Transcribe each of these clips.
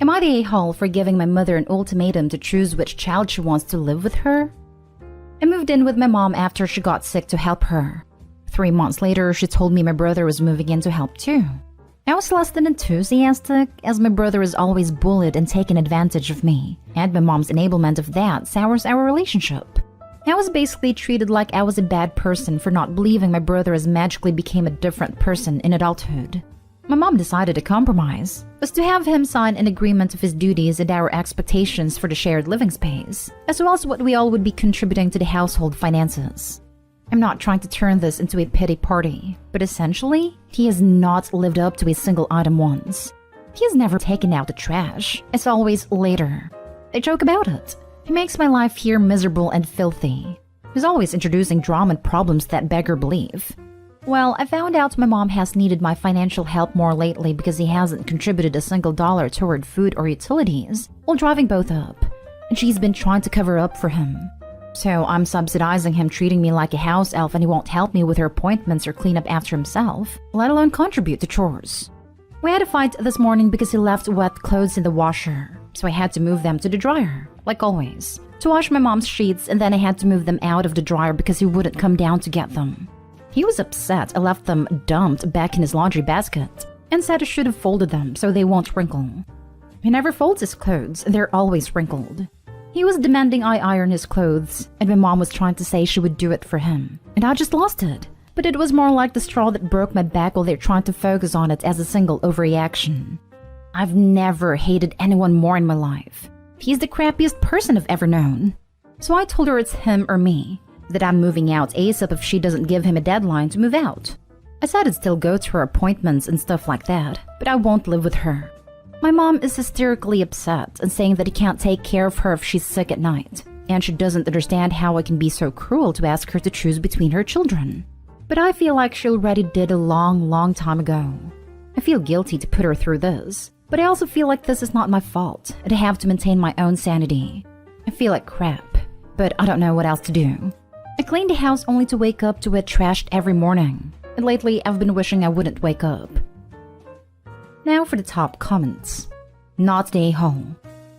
Am I the a-hole for giving my mother an ultimatum to choose which child she wants to live with her? I moved in with my mom after she got sick to help her. 3 months later, she told me my brother was moving in to help too. I was less than enthusiastic, as my brother is always bullied and taken advantage of me, and my mom's enablement of that sours our relationship. I was basically treated like I was a bad person for not believing my brother has magically became a different person in adulthood. My mom decided to compromise, was to have him sign an agreement of his duties and our expectations for the shared living space, as well as what we all would be contributing to the household finances. I'm not trying to turn this into a pity party, but essentially, he has not lived up to a single item once. He has never taken out the trash. It's always later. I joke about it. He makes my life here miserable and filthy. He's always introducing drama and problems that beggar belief. Well, I found out my mom has needed my financial help more lately because he hasn't contributed a single dollar toward food or utilities while driving both up, and she's been trying to cover up for him. So I'm subsidizing him, treating me like a house elf, and he won't help me with her appointments or clean up after himself, let alone contribute to chores. We had a fight this morning because he left wet clothes in the washer, so I had to move them to the dryer, like always, to wash my mom's sheets, and then I had to move them out of the dryer because he wouldn't come down to get them. He was upset I left them dumped back in his laundry basket, and said I should have folded them so they won't wrinkle. He never folds his clothes, and they're always wrinkled. He was demanding I iron his clothes, and my mom was trying to say she would do it for him, and I just lost it. But it was more like the straw that broke my back while they're trying to focus on it as a single overreaction. I've never hated anyone more in my life. He's the crappiest person I've ever known. So I told her it's him or me, that I'm moving out ASAP if she doesn't give him a deadline to move out. I said I'd still go to her appointments and stuff like that, but I won't live with her. My mom is hysterically upset and saying that he can't take care of her if she's sick at night, and she doesn't understand how I can be so cruel to ask her to choose between her children. But I feel like she already did a long time ago. I feel guilty to put her through this, but I also feel like this is not my fault, and I have to maintain my own sanity. I feel like crap, but I don't know what else to do. I clean the house only to wake up to it trashed every morning, and lately I've been wishing I wouldn't wake up. Now for the top comments. Not the a-hole.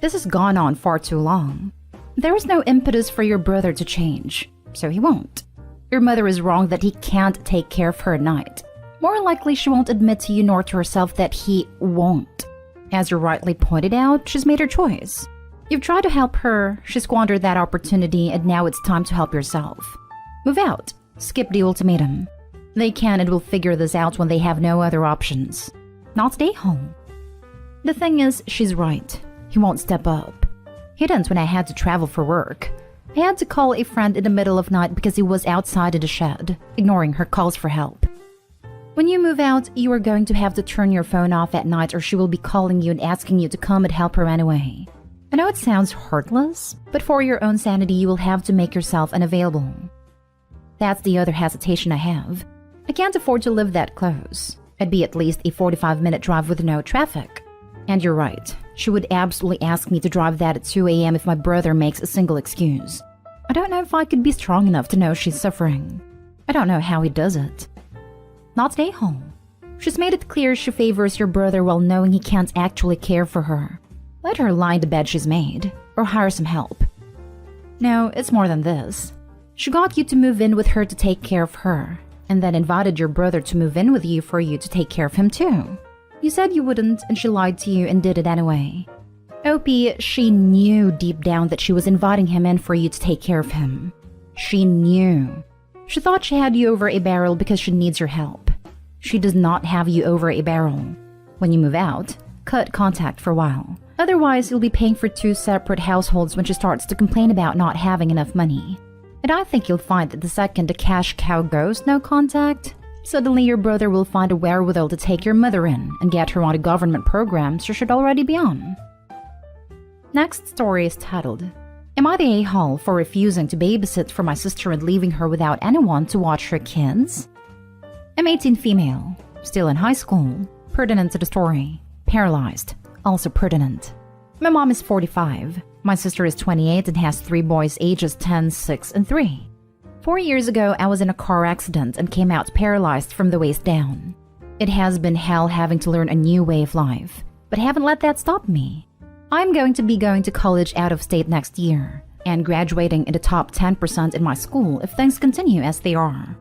This has gone on far too long. There is no impetus for your brother to change, so he won't. Your mother is wrong that he can't take care of her at night. More likely she won't admit to you nor to herself that he won't. As you rightly pointed out, she's made her choice. You've tried to help her, she squandered that opportunity, and now it's time to help yourself. Move out. Skip the ultimatum. They can and will figure this out when they have no other options. Not stay home. The thing is, she's right. He won't step up. He didn't when I had to travel for work. I had to call a friend in the middle of night because he was outside of the shed, ignoring her calls for help. When you move out, you are going to have to turn your phone off at night or she will be calling you and asking you to come and help her anyway. I know it sounds heartless, but for your own sanity, you will have to make yourself unavailable. That's the other hesitation I have. I can't afford to live that close. I'd be at least a 45-minute drive with no traffic. And you're right. She would absolutely ask me to drive that at 2 a.m. if my brother makes a single excuse. I don't know if I could be strong enough to know she's suffering. I don't know how he does it. Not stay home. She's made it clear she favors your brother while knowing he can't actually care for her. Let her lie in the bed she's made, or hire some help. No, it's more than this. She got you to move in with her to take care of her, and then invited your brother to move in with you for you to take care of him too. You said you wouldn't, and she lied to you and did it anyway. OP, she knew deep down that she was inviting him in for you to take care of him. She knew. She thought she had you over a barrel because she needs your help. She does not have you over a barrel. When you move out, cut contact for a while. Otherwise, you'll be paying for 2 separate households when she starts to complain about not having enough money. And I think you'll find that the second the cash cow goes no contact, suddenly your brother will find a wherewithal to take your mother in and get her on a government program she should already be on. Next story is titled, Am I the a-hole for refusing to babysit for my sister and leaving her without anyone to watch her kids? I'm 18 female, still in high school, pertinent to the story, paralyzed, also pertinent. My mom is 45. My sister is 28 and has 3 boys ages 10, 6, and 3. 4 years ago, I was in a car accident and came out paralyzed from the waist down. It has been hell having to learn a new way of life, but I haven't let that stop me. I'm going to be going to college out of state next year and graduating in the top 10% in my school if things continue as they are.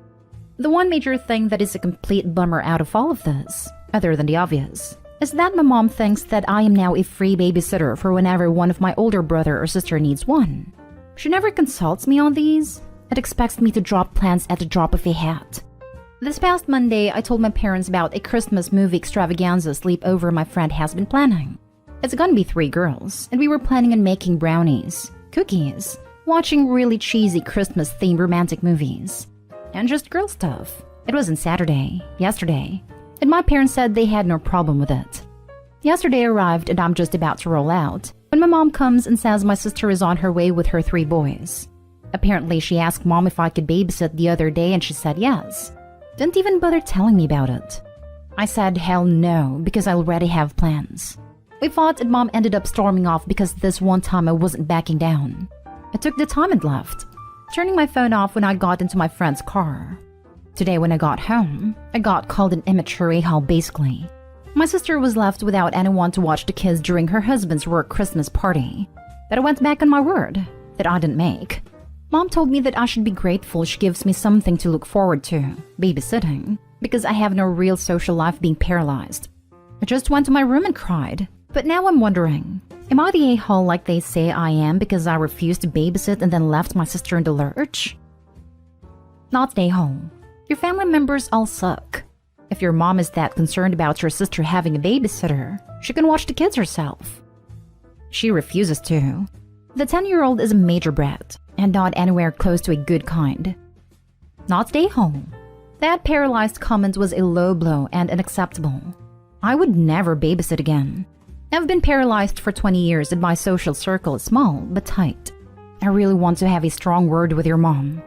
The one major thing that is a complete bummer out of all of this, other than the obvious, is that my mom thinks that I am now a free babysitter for whenever one of my older brother or sister needs one. She never consults me on these and expects me to drop plans at the drop of a hat. This past Monday, I told my parents about a Christmas movie extravaganza sleepover my friend has been planning. It's gonna be 3 girls, and we were planning on making brownies, cookies, watching really cheesy Christmas-themed romantic movies, and just girl stuff. It was on Saturday, yesterday, and my parents said they had no problem with it. Yesterday arrived and I'm just about to roll out when my mom comes and says my sister is on her way with her 3 boys. Apparently, she asked mom if I could babysit the other day and she said yes. Didn't even bother telling me about it. I said hell no because I already have plans. We fought and mom ended up storming off because this one time I wasn't backing down. I took the time and left, turning my phone off when I got into my friend's car. Today when I got home, I got called an immature a-hole basically. My sister was left without anyone to watch the kids during her husband's work Christmas party. But I went back on my word that I didn't make. Mom told me that I should be grateful she gives me something to look forward to, babysitting, because I have no real social life being paralyzed. I just went to my room and cried. But now I'm wondering, am I the a-hole like they say I am because I refused to babysit and then left my sister in the lurch? Not the a-hole. Your family members all suck. If your mom is that concerned about your sister having a babysitter, she can watch the kids herself. She refuses to. The 10-year-old is a major brat, and not anywhere close to a good kind. Not the a-hole. That paralyzed comment was a low blow and unacceptable. I would never babysit again. I've been paralyzed for 20 years and my social circle is small but tight. I really want to have a strong word with your mom.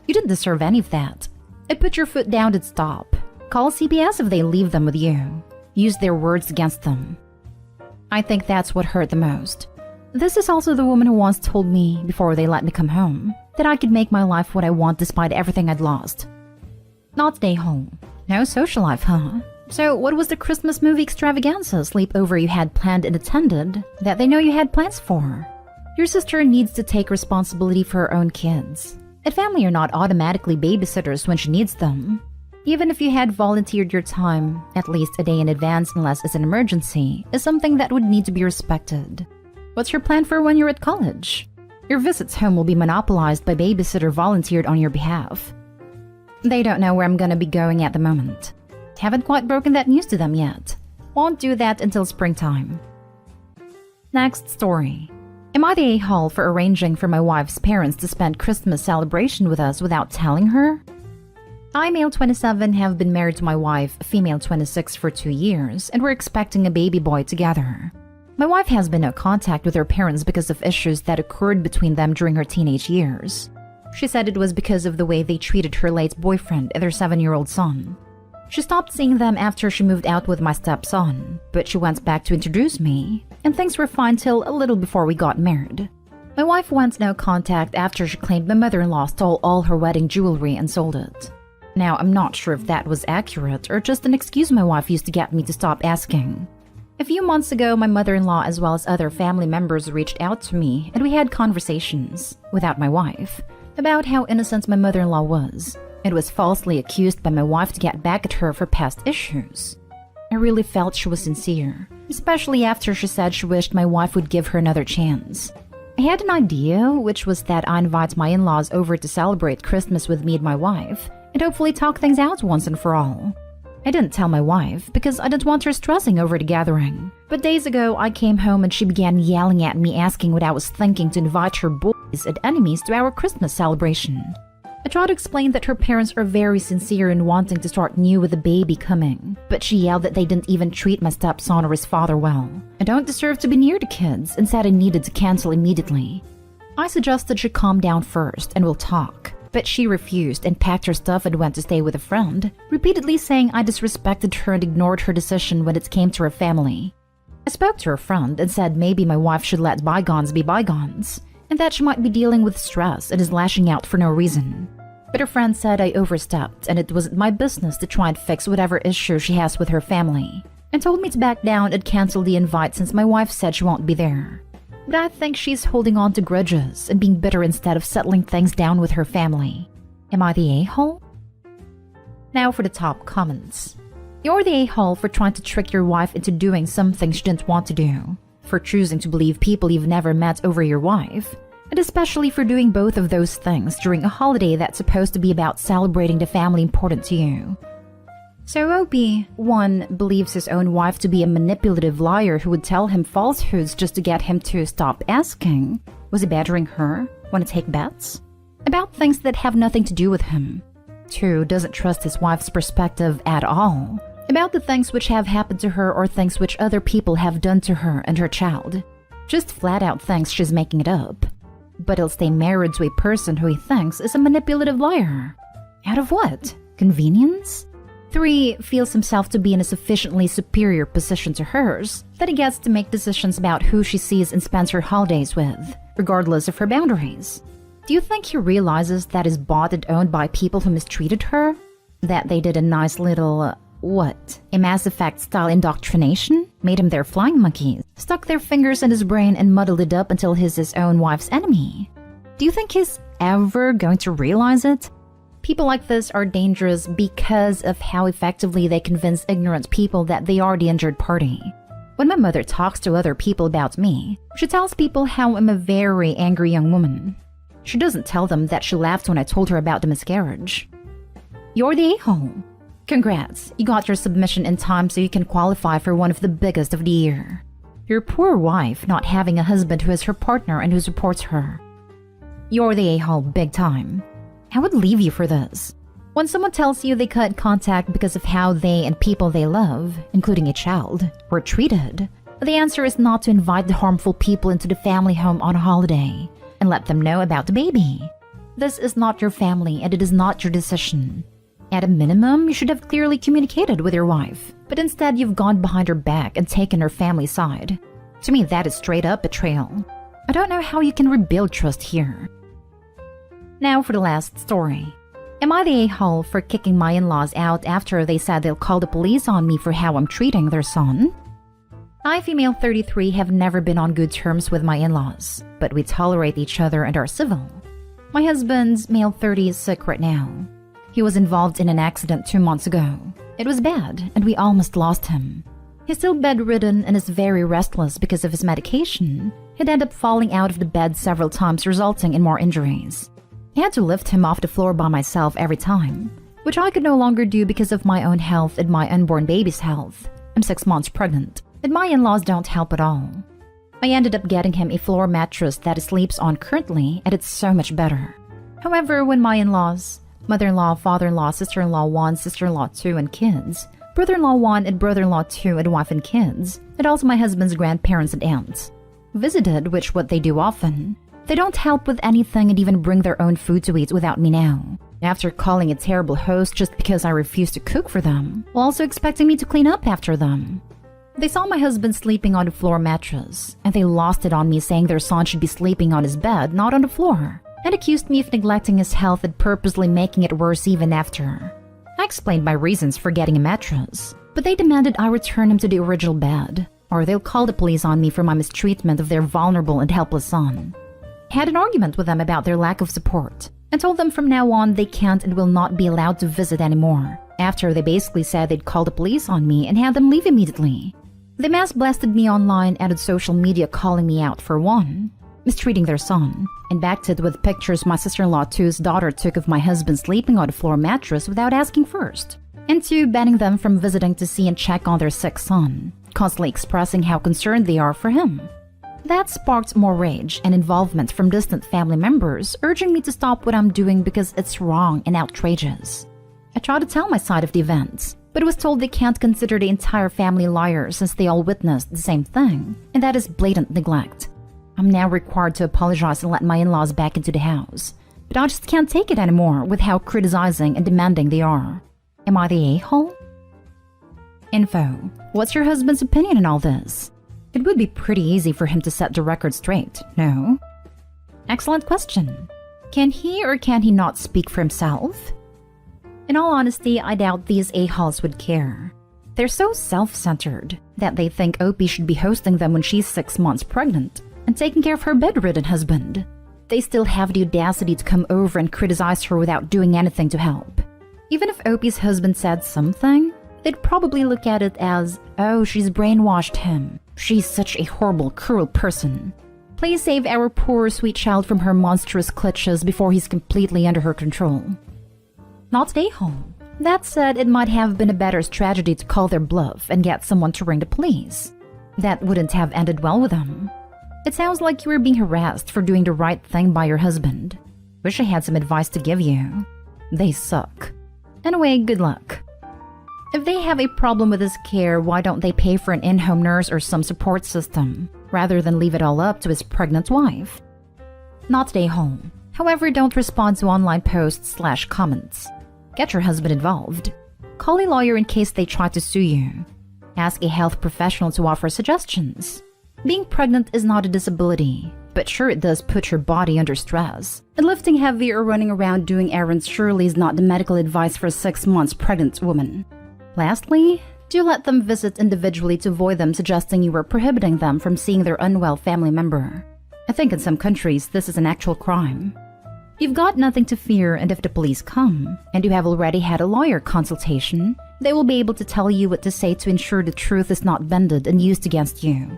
You didn't deserve any of that. And put your foot down and stop. Call CPS if they leave them with you. Use their words against them. I think that's what hurt the most. This is also the woman who once told me, before they let me come home, that I could make my life what I want despite everything I'd lost. Not stay home. No social life, huh? So what was the Christmas movie extravaganza sleepover you had planned and attended that they know you had plans for? Your sister needs to take responsibility for her own kids. And family are not automatically babysitters when she needs them. Even if you had volunteered your time, at least a day in advance unless it's an emergency, is something that would need to be respected. What's your plan for when you're at college? Your visits home will be monopolized by babysitter volunteered on your behalf. They don't know where I'm gonna be going at the moment. Haven't quite broken that news to them yet. Won't do that until springtime. Next story. Am I the a-hole for arranging for my wife's parents to spend Christmas celebration with us without telling her? I, male 27, have been married to my wife, female 26, for 2 years, and we're expecting a baby boy together. My wife has been in contact with her parents because of issues that occurred between them during her teenage years. She said it was because of the way they treated her late boyfriend and their 7-year-old son. She stopped seeing them after she moved out with my stepson, but she went back to introduce me, and things were fine till a little before we got married. My wife went no contact after she claimed my mother-in-law stole all her wedding jewelry and sold it. Now, I'm not sure if that was accurate or just an excuse my wife used to get me to stop asking. A few months ago, my mother-in-law as well as other family members reached out to me and we had conversations, without my wife, about how innocent my mother-in-law was. It was falsely accused by my wife to get back at her for past issues. I really felt she was sincere, especially after she said she wished my wife would give her another chance. I had an idea, which was that I invite my in-laws over to celebrate Christmas with me and my wife, and hopefully talk things out once and for all. I didn't tell my wife because I didn't want her stressing over the gathering. But days ago, I came home and she began yelling at me asking what I was thinking to invite her boys and enemies to our Christmas celebration. I tried to explain that her parents are very sincere in wanting to start new with the baby coming, but she yelled that they didn't even treat my stepson or his father well. I don't deserve to be near the kids and said I needed to cancel immediately. I suggested she calm down first and we'll talk, but she refused and packed her stuff and went to stay with a friend, repeatedly saying I disrespected her and ignored her decision when it came to her family. I spoke to her friend and said maybe my wife should let bygones be bygones, and that she might be dealing with stress and is lashing out for no reason. But her friend said I overstepped and it wasn't my business to try and fix whatever issue she has with her family. and told me to back down and cancel the invite since my wife said she won't be there. But I think she's holding on to grudges and being bitter instead of settling things down with her family. Am I the a-hole? Now for the top comments. You're the a-hole for trying to trick your wife into doing something she didn't want to do, for choosing to believe people you've never met over your wife, and especially for doing both of those things during a holiday that's supposed to be about celebrating the family important to you. So OP1 believes his own wife to be a manipulative liar who would tell him falsehoods just to get him to stop asking. Was he badgering her? Want to take bets? About things that have nothing to do with him. 2 doesn't trust his wife's perspective at all. About the things which have happened to her or things which other people have done to her and her child. Just flat out thinks she's making it up. But he'll stay married to a person who he thinks is a manipulative liar. Out of what? Convenience? 3 feels himself to be in a sufficiently superior position to hers that he gets to make decisions about who she sees and spends her holidays with, regardless of her boundaries. Do you think he realizes that is bought and owned by people who mistreated her? That they did a nice little, a Mass Effect style indoctrination? Made him their flying monkeys, stuck their fingers in his brain and muddled it up until he's his own wife's enemy? Do you think he's ever going to realize it? People like this are dangerous because of how effectively they convince ignorant people that they are the injured party. When my mother talks to other people about me, she tells people how I'm a very angry young woman. She doesn't tell them that she laughed when I told her about the miscarriage. You're the a-hole. Congrats, you got your submission in time so you can qualify for one of the biggest of the year. Your poor wife not having a husband who is her partner and who supports her. You're the a-hole big time. I would leave you for this. When someone tells you they cut contact because of how they and people they love, including a child, were treated, the answer is not to invite the harmful people into the family home on a holiday and let them know about the baby. This is not your family and it is not your decision. At a minimum, you should have clearly communicated with your wife, but instead you've gone behind her back and taken her family's side. To me, that is straight up betrayal. I don't know how you can rebuild trust here. Now for the last story. Am I the a-hole for kicking my in-laws out after they said they'll call the police on me for how I'm treating their son? I, female 33, have never been on good terms with my in-laws, but we tolerate each other and are civil. My husband, male 30, is sick right now. He was involved in an accident 2 months ago. It was bad, and we almost lost him. He's still bedridden and is very restless because of his medication. He'd end up falling out of the bed several times, resulting in more injuries. I had to lift him off the floor by myself every time, which I could no longer do because of my own health and my unborn baby's health. I'm 6 months pregnant, and my in-laws don't help at all. I ended up getting him a floor mattress that he sleeps on currently, and it's so much better. However, when my in-laws, mother-in-law, father-in-law, sister-in-law 1, sister-in-law 2, and kids, brother-in-law 1 and brother-in-law 2 and wife and kids, and also my husband's grandparents and aunts, visited, which what they do often, they don't help with anything and even bring their own food to eat without me now. After calling a terrible host just because I refused to cook for them, while also expecting me to clean up after them. They saw my husband sleeping on the floor mattress, and they lost it on me saying their son should be sleeping on his bed, not on the floor, and accused me of neglecting his health and purposely making it worse even after. I explained my reasons for getting a mattress, but they demanded I return him to the original bed, or they'll call the police on me for my mistreatment of their vulnerable and helpless son. I had an argument with them about their lack of support, and told them from now on they can't and will not be allowed to visit anymore, after they basically said they'd call the police on me and had them leave immediately. They mass blasted me online and on social media calling me out for 1, mistreating their son, and backed it with pictures my sister-in-law 2's daughter took of my husband sleeping on a floor mattress without asking first, and 2, banning them from visiting to see and check on their sick son, constantly expressing how concerned they are for him. That sparked more rage and involvement from distant family members, urging me to stop what I'm doing because it's wrong and outrageous. I tried to tell my side of the events, but was told they can't consider the entire family liars since they all witnessed the same thing, and that is blatant neglect. I'm now required to apologize and let my in-laws back into the house, but I just can't take it anymore with how criticizing and demanding they are. Am I the a-hole? Info. What's your husband's opinion on all this? It would be pretty easy for him to set the record straight, no? Excellent question. Can he or can he not speak for himself? In all honesty, I doubt these a-holes would care. They're so self-centered that they think Opie should be hosting them when she's 6 months pregnant and taking care of her bedridden husband. They still have the audacity to come over and criticize her without doing anything to help. Even if Opie's husband said something, they'd probably look at it as, oh, she's brainwashed him. She's such a horrible, cruel person. Please save our poor, sweet child from her monstrous clutches before he's completely under her control. Not stay home. That said, it might have been a better strategy to call their bluff and get someone to ring the police. That wouldn't have ended well with them. It sounds like you were being harassed for doing the right thing by your husband. Wish I had some advice to give you. They suck. Anyway, good luck. If they have a problem with his care, why don't they pay for an in-home nurse or some support system, rather than leave it all up to his pregnant wife? Not stay home. However, don't respond to online posts/comments. Get your husband involved. Call a lawyer in case they try to sue you. Ask a health professional to offer suggestions. Being pregnant is not a disability, but sure it does put your body under stress. And lifting heavy or running around doing errands surely is not the medical advice for a 6 months pregnant woman. Lastly, do let them visit individually to avoid them suggesting you were prohibiting them from seeing their unwell family member. I think in some countries this is an actual crime. You've got nothing to fear, and if the police come, and you have already had a lawyer consultation, they will be able to tell you what to say to ensure the truth is not bended and used against you.